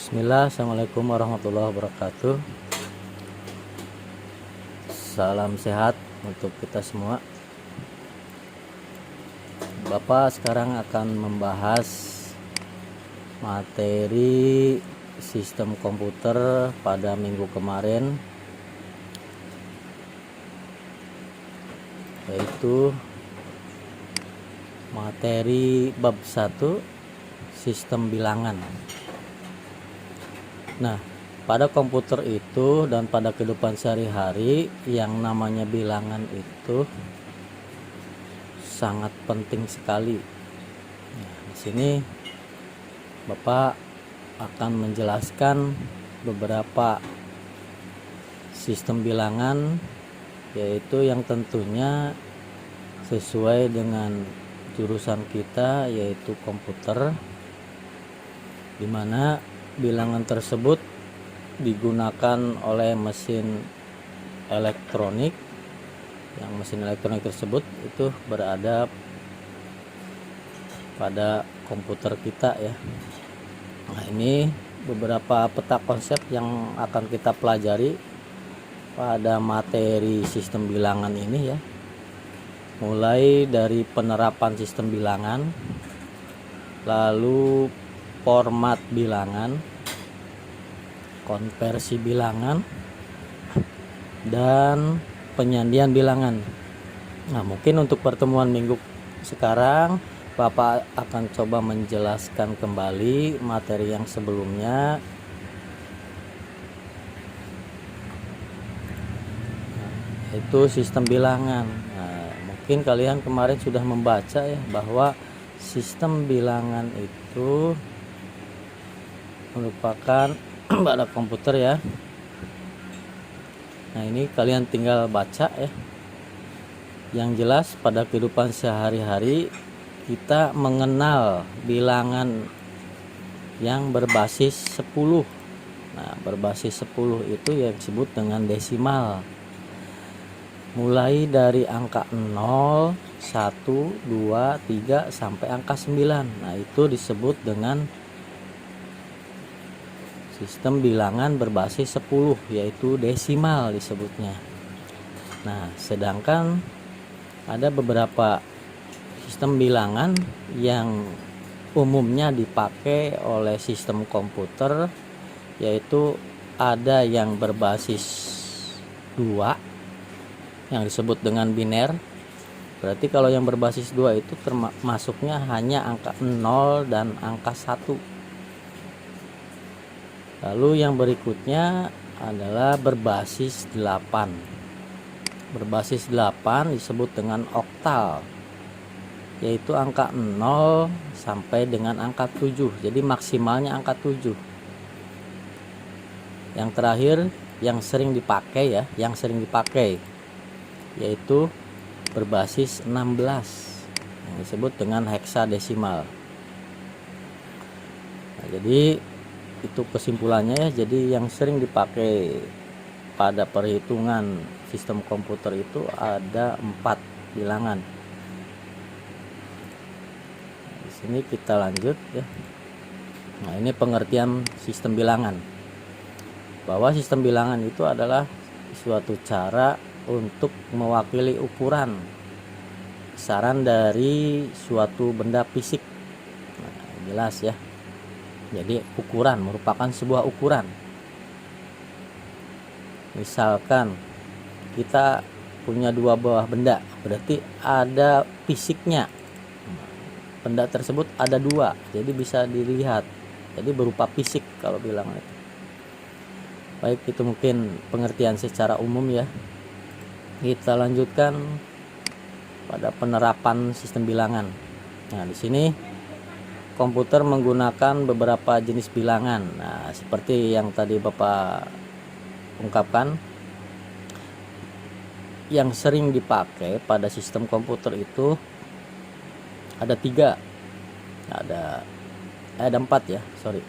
Bismillah, assalamualaikum warahmatullahi wabarakatuh. Salam sehat untuk kita semua. Bapak sekarang akan membahas materi sistem komputer pada minggu kemarin, yaitu materi bab 1 sistem bilangan. Nah, pada komputer itu dan pada kehidupan sehari-hari yang namanya bilangan itu sangat penting sekali. Nah, di sini Bapak akan menjelaskan beberapa sistem bilangan, yaitu yang tentunya sesuai dengan jurusan kita, yaitu komputer, di mana bilangan tersebut digunakan oleh mesin elektronik. Yang mesin elektronik tersebut itu berada pada komputer kita ya. Nah, ini beberapa peta konsep yang akan kita pelajari pada materi sistem bilangan ini ya. Mulai dari penerapan sistem bilangan, lalu format bilangan, konversi bilangan, dan penyandian bilangan. Nah, mungkin untuk pertemuan minggu sekarang Bapak akan coba menjelaskan kembali materi yang sebelumnya. Itu sistem bilangan. Nah, mungkin kalian kemarin sudah membaca ya bahwa sistem bilangan itu merupakan pada komputer ya. Nah, ini kalian tinggal baca ya. Yang jelas pada kehidupan sehari-hari kita mengenal bilangan yang berbasis 10. Nah, berbasis 10 itu yang disebut dengan desimal. Mulai dari angka 0, 1, 2, 3 sampai angka 9. Nah, itu disebut dengan sistem bilangan berbasis 10, yaitu desimal disebutnya. Nah, sedangkan ada beberapa sistem bilangan yang umumnya dipakai oleh sistem komputer, yaitu ada yang berbasis 2 yang disebut dengan biner. Berarti kalau yang berbasis 2 itu termasuknya hanya angka 0 dan angka 1. Lalu yang berikutnya adalah berbasis 8. Berbasis 8 disebut dengan oktal, yaitu angka 0 sampai dengan angka 7. Jadi maksimalnya angka 7. Yang terakhir yang sering dipakai yaitu berbasis 16 yang disebut dengan heksadesimal. Nah, jadi itu kesimpulannya ya. Jadi yang sering dipakai pada perhitungan sistem komputer itu ada 4 bilangan. Nah, di sini kita lanjut ya. Nah, ini pengertian sistem bilangan. Bahwa sistem bilangan itu adalah suatu cara untuk mewakili ukuran besaran dari suatu benda fisik. Nah, jelas ya. Jadi ukuran merupakan sebuah ukuran. Misalkan kita punya 2 buah benda, berarti ada fisiknya. Benda tersebut ada 2, jadi bisa dilihat. Jadi berupa fisik kalau bilang itu. Baik, itu mungkin pengertian secara umum ya. Kita lanjutkan pada penerapan sistem bilangan. Nah, di sini komputer menggunakan beberapa jenis bilangan. Nah, seperti yang tadi Bapak ungkapkan, yang sering dipakai pada sistem komputer itu ada 3. Ada 4 ya, sorry.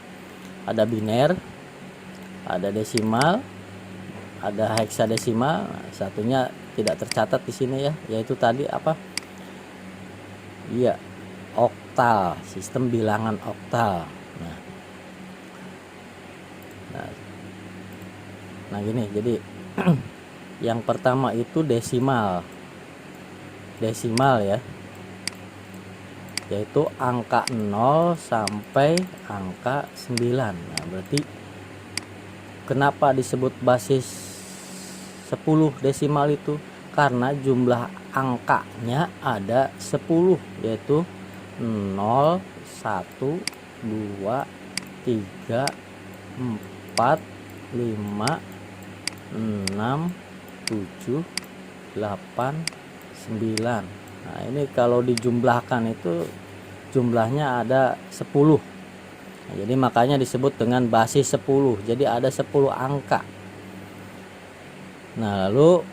Ada biner, ada desimal, ada heksadesimal. Nah, satunya tidak tercatat di sini ya, yaitu tadi apa? Iya, oktal, sistem bilangan oktal. Nah, Nah gini, jadi yang pertama itu desimal ya, yaitu angka 0 sampai angka 9. Nah berarti kenapa disebut basis 10 desimal itu? Karena jumlah angkanya ada 10, yaitu 0, 1, 2, 3, 4, 5, 6, 7, 8, 9. Nah ini kalau dijumlahkan itu jumlahnya ada 10. Nah, jadi makanya disebut dengan basis 10. Jadi ada 10 angka. Nah lalu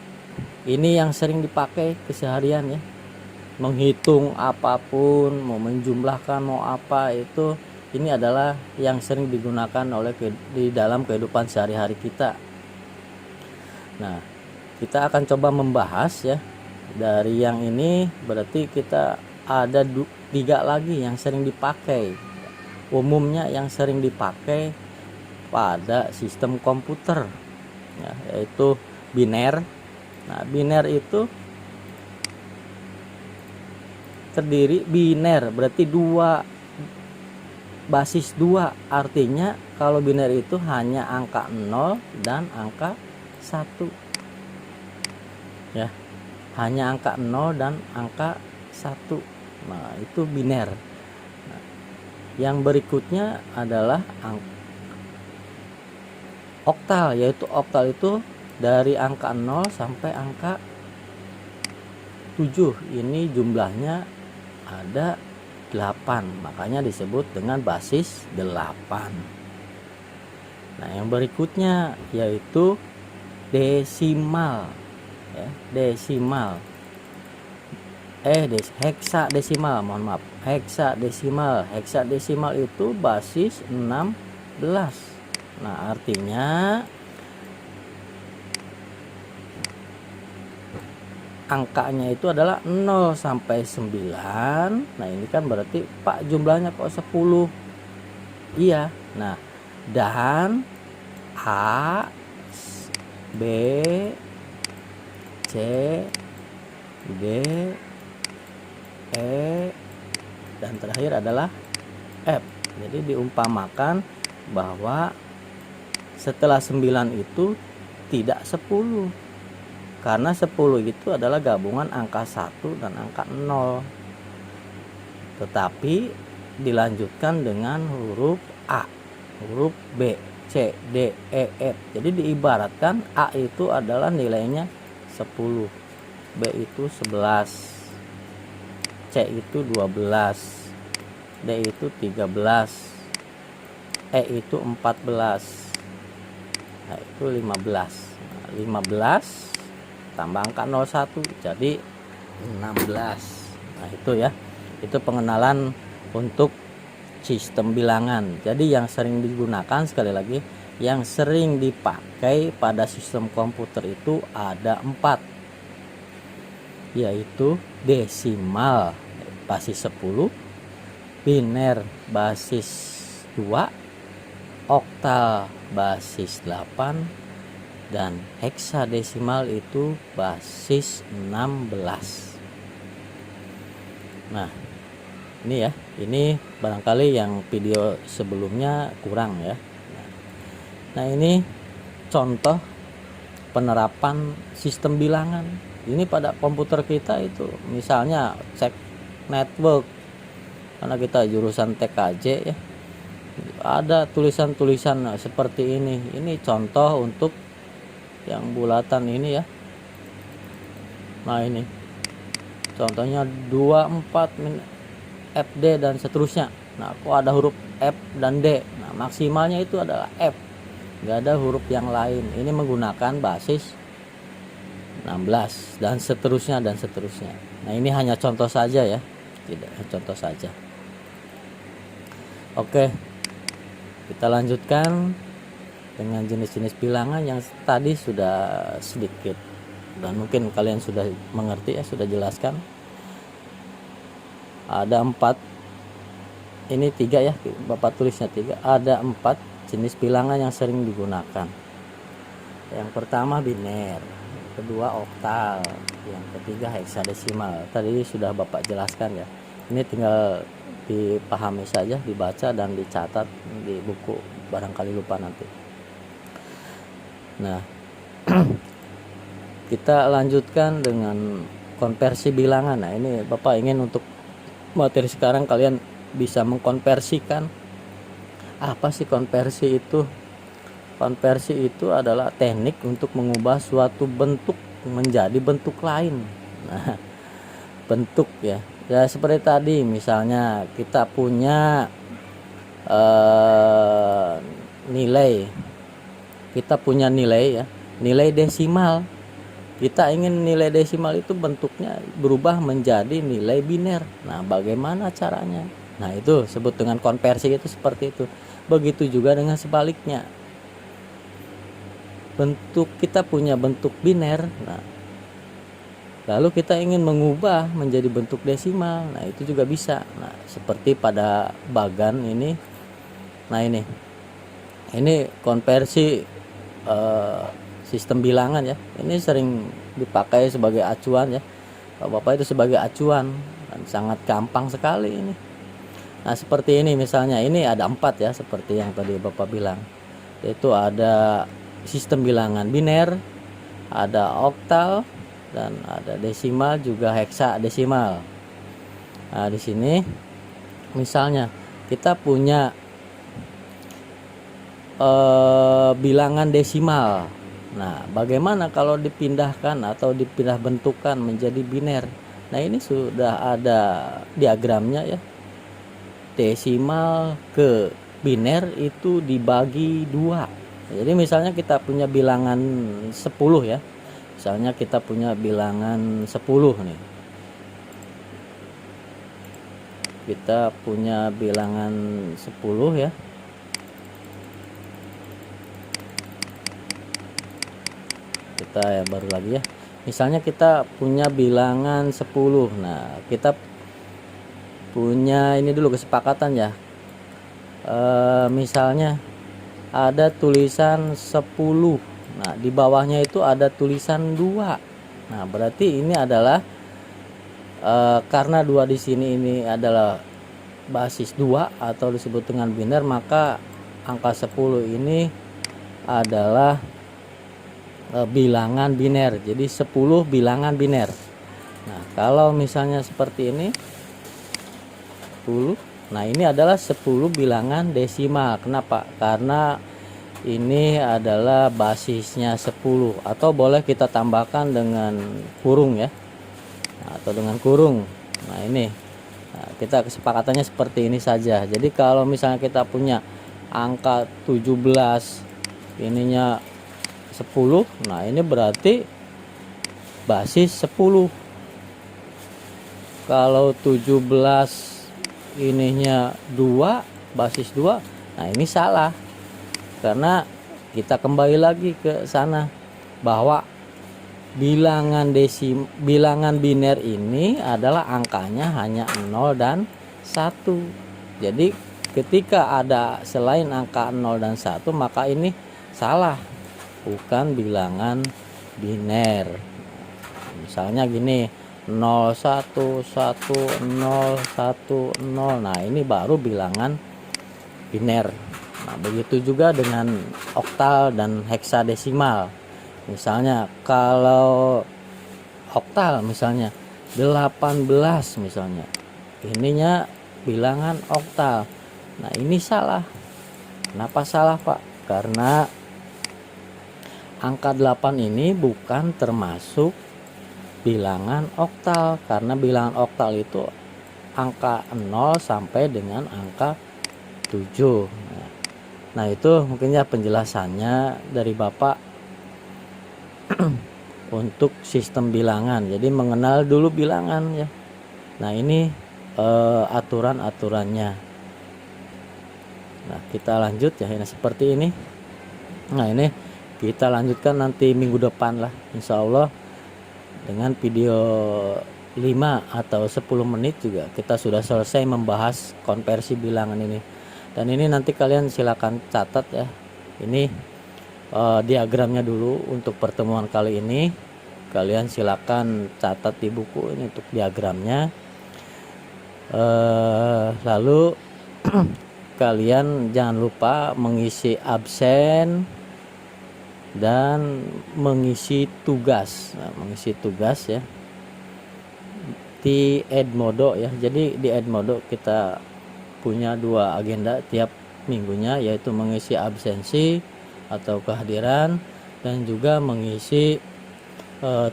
ini yang sering dipakai keseharian ya, menghitung apapun, mau menjumlahkan mau apa, itu ini adalah yang sering digunakan di dalam kehidupan sehari-hari kita. Nah kita akan coba membahas ya, dari yang ini berarti kita ada 3 lagi yang sering dipakai. Umumnya yang sering dipakai pada sistem komputer ya, yaitu biner. Nah biner itu terdiri, biner berarti basis 2, artinya kalau biner itu hanya angka 0 dan angka 1 ya, hanya angka 0 dan angka 1. Nah itu biner. Nah, yang berikutnya adalah oktal, yaitu oktal itu dari angka 0 sampai angka 7. Ini jumlahnya ada 8, makanya disebut dengan basis 8. Nah yang berikutnya yaitu desimal ya, heksadesimal, mohon maaf, heksadesimal itu basis 16. Nah artinya angkanya itu adalah 0 sampai 9. Nah ini kan berarti Pak jumlahnya kok 10. Iya. Nah dan A, B, C, D, E, dan terakhir adalah F. Jadi diumpamakan bahwa setelah 9 itu tidak 10, karena 10 itu adalah gabungan angka 1 dan angka 0, tetapi dilanjutkan dengan huruf A, huruf B, C, D, E, F. Jadi diibaratkan A itu adalah nilainya 10, B itu 11, C itu 12, D itu 13, E itu 14, nah itu 15. Nah, 15 tambah angka 01 jadi 16. Nah itu ya, itu pengenalan untuk sistem bilangan. Jadi yang sering digunakan, sekali lagi, yang sering dipakai pada sistem komputer itu ada 4, yaitu desimal basis 10, biner basis 2, oktal basis 8, dan heksadesimal itu basis 16. Nah ini ya, ini barangkali yang video sebelumnya kurang ya. Nah ini contoh penerapan sistem bilangan ini pada komputer kita. Itu misalnya cek network, karena kita jurusan TKJ ya, ada tulisan-tulisan seperti ini. Ini contoh untuk yang bulatan ini ya. Nah ini contohnya 24 FD dan seterusnya. Nah kok ada huruf F dan D. Nah maksimalnya itu adalah F, nggak ada huruf yang lain. Ini menggunakan basis 16 dan seterusnya dan seterusnya. Nah ini hanya contoh saja ya, tidak, contoh saja. Oke, kita lanjutkan dengan jenis-jenis bilangan yang tadi sudah sedikit dan mungkin kalian sudah mengerti ya, sudah jelaskan. Ada 4, ini 3 ya, Bapak tulisnya 3, ada 4 jenis bilangan yang sering digunakan. Yang pertama biner, kedua oktal, yang ketiga heksadesimal. Tadi sudah Bapak jelaskan ya. Ini tinggal dipahami saja, dibaca dan dicatat di buku, barangkali lupa nanti. Nah, kita lanjutkan dengan konversi bilangan. Nah, ini Bapak ingin untuk materi sekarang kalian bisa mengkonversikan. Apa sih konversi itu? Konversi itu adalah teknik untuk mengubah suatu bentuk menjadi bentuk lain. Nah, bentuk ya. Ya seperti tadi, misalnya kita punya nilai. Kita punya nilai ya, nilai desimal. Kita ingin nilai desimal itu bentuknya berubah menjadi nilai biner. Nah, bagaimana caranya? Nah, itu sebut dengan konversi, itu seperti itu. Begitu juga dengan sebaliknya. Kita punya bentuk biner. Nah, lalu kita ingin mengubah menjadi bentuk desimal. Nah, itu juga bisa. Nah, seperti pada bagan ini. Nah, ini konversi sistem bilangan ya. Ini sering dipakai sebagai acuan ya. Bapak itu sebagai acuan, dan sangat gampang sekali ini. Nah, seperti ini misalnya, ini ada 4 ya, seperti yang tadi Bapak bilang. Yaitu ada sistem bilangan biner, ada oktal, dan ada desimal, juga heksadesimal. Nah, di sini misalnya kita punya bilangan desimal. Nah, bagaimana kalau dipindahkan atau dipindah bentukan menjadi biner? Nah, ini sudah ada diagramnya ya. Desimal ke biner itu dibagi 2. Jadi misalnya kita punya bilangan 10 ya. Misalnya kita punya bilangan 10 nih. Kita punya bilangan 10 ya. Kita ya baru lagi ya. Misalnya kita punya bilangan 10. Nah, kita punya ini dulu kesepakatan ya. Misalnya ada tulisan 10. Nah, di bawahnya itu ada tulisan 2. Nah, berarti ini adalah karena 2 di sini ini adalah basis 2 atau disebut dengan biner, maka angka 10 ini adalah bilangan biner. Jadi 10 bilangan biner. Nah, kalau misalnya seperti ini 10. Nah, ini adalah 10 bilangan desimal. Kenapa? Karena ini adalah basisnya 10, atau boleh kita tambahkan dengan kurung ya. Nah, atau dengan kurung. Nah, ini. Nah, kita kesepakatannya seperti ini saja. Jadi kalau misalnya kita punya angka 17 ininya 10, nah ini berarti basis 10. Kalau 17 ininya 2, basis 2, nah ini salah. Karena kita kembali lagi ke sana bahwa bilangan biner ini adalah angkanya hanya 0 dan 1. Jadi ketika ada selain angka 0 dan 1, maka ini salah, bukan bilangan biner. Misalnya gini, 0 1 1 0 1 0. Nah, ini baru bilangan biner. Nah, begitu juga dengan oktal dan heksadesimal. Misalnya kalau oktal misalnya 18 misalnya. Ininya bilangan oktal. Nah, ini salah. Kenapa salah, Pak? Karena angka 8 ini bukan termasuk bilangan oktal, karena bilangan oktal itu angka 0 sampai dengan angka 7. Nah, itu mungkin ya penjelasannya dari Bapak untuk sistem bilangan. Jadi mengenal dulu bilangan ya. Nah, ini aturan-aturannya. Nah, kita lanjut ya, ini seperti ini. Nah, ini kita lanjutkan nanti minggu depan lah, insya Allah, dengan video 5 atau 10 menit juga kita sudah selesai membahas konversi bilangan ini. Dan ini nanti kalian silakan catat ya. Ini diagramnya dulu untuk pertemuan kali ini. Kalian silakan catat di buku ini untuk diagramnya. Lalu kalian jangan lupa mengisi absen dan mengisi tugas. Nah, mengisi tugas ya di Edmodo ya. Jadi di Edmodo kita punya 2 agenda tiap minggunya, yaitu mengisi absensi atau kehadiran dan juga mengisi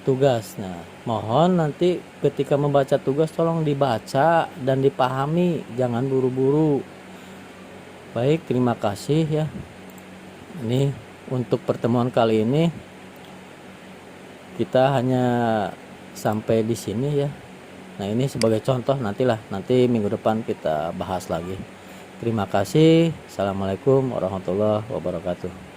tugas. Nah, mohon nanti ketika membaca tugas tolong dibaca dan dipahami, jangan buru-buru. Baik, terima kasih ya. Ini untuk pertemuan kali ini kita hanya sampai di sini ya. Nah, ini sebagai contoh, nanti minggu depan kita bahas lagi. Terima kasih. Assalamualaikum warahmatullahi wabarakatuh.